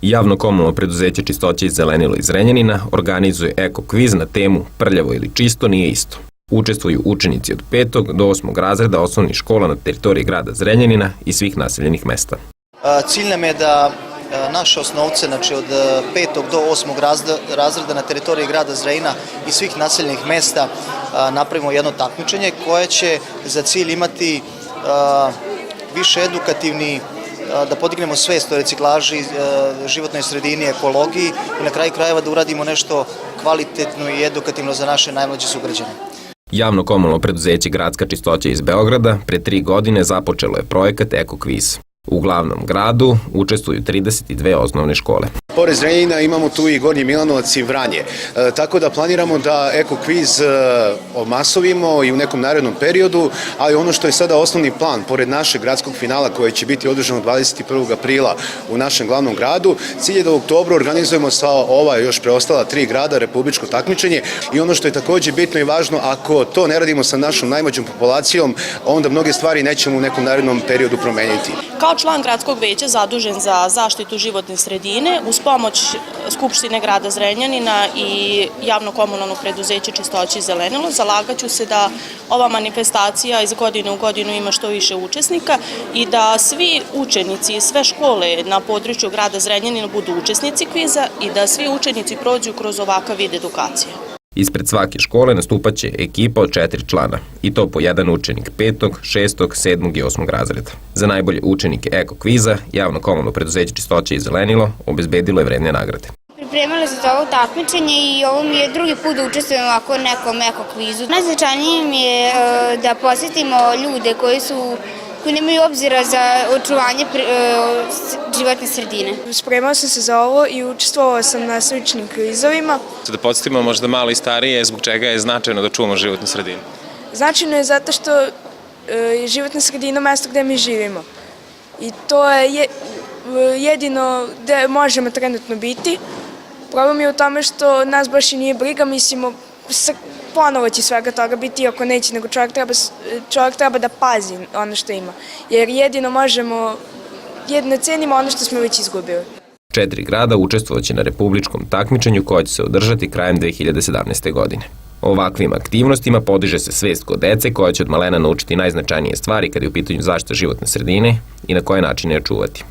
Javno komunalno preduzeće Čistoća i zelenilo iz Zrenjanina organizuje eko kviz na temu Prljavo ili čisto nije isto. Učestvuju učenici od 5. do 8. razreda osnovnih škola na teritoriji grada Zrenjanina i svih naseljenih mesta. Cilj nam je da naše osnovce, znači od 5. do 8. razreda na teritoriji grada Zrenjanina i svih naseljenih mesta napravimo jedno takmičenje koje će za cilj imati više edukativni, da podignemo svest o reciklaži, životnoj sredini, ekologiji i na kraju krajeva da uradimo nešto kvalitetno i edukativno za naše najmlađe sugrađane. Javno komunalno preduzeće Gradska čistoća iz Beograda pre 3 godine započelo je projekat Eko kviz. U glavnom gradu učestvuju 32 osnovne škole. Pored Zrenjanina imamo tu i Gornji Milanovac i Vranje. Tako da planiramo da eko kviz omasovimo i u nekom narednom periodu, ali ono što je sada osnovni plan, pored našeg gradskog finala koje će biti održano 21. aprila u našem glavnom gradu, cilj je da u oktobru organizujemo sa ova još preostala 3 grada republičko takmičenje i ono što je takođe bitno i važno, ako to ne radimo sa našom najmlađom populacijom, onda mnoge stvari nećemo u nekom narednom periodu promeniti. Kao član gradskog veća zadužen za zaštitu životne sredine, uz pomoć Skupštine grada Zrenjanina i javno komunalno preduzeće Čistoća i zelenilo, zalagaću se da ova manifestacija iz godine u godinu ima što više učesnika i da svi učenici i sve škole na području grada Zrenjanina budu učesnici kviza i da svi učenici prođu kroz ovakav vid edukacije. Ispred svake škole nastupaće ekipa od 4 člana, i to po jedan učenik 5., 6., 7. i 8. razreda. Za najbolje učenike eko kviza, javno komunalno preduzeće Čistoća i zelenilo obezbedilo je vredne nagrade. Pripremila se za ovo takmičenje i ovo mi je drugi put da učestvujem ovako nekom eko kvizu. Najznačajnije mi je da posjetimo ljude koji nemaju obzira za očuvanje životne sredine. Spremao sam se za ovo i učestvovao sam na sličnim kvizovima. Da podsjetimo možda malo i starije zbog čega je značajno da čuvamo životnu sredinu. Značajno je zato što je životna sredina mesto gde mi živimo. I to je jedino gde možemo trenutno biti. Problem je u tome što nas baš i nije briga, mislimo ponovo će svega toga biti, ako neće, nego čovjek treba da pazi ono što ima. Jer jedino cenimo ono što smo već izgubili. 4 grada učestvovaće na republičkom takmičenju koje će se održati krajem 2017. godine. Ovakvim aktivnostima podiže se svest kod dece koja će od malena naučiti najznačajnije stvari kada je u pitanju zaštita životne sredine i na koje načine je čuvati.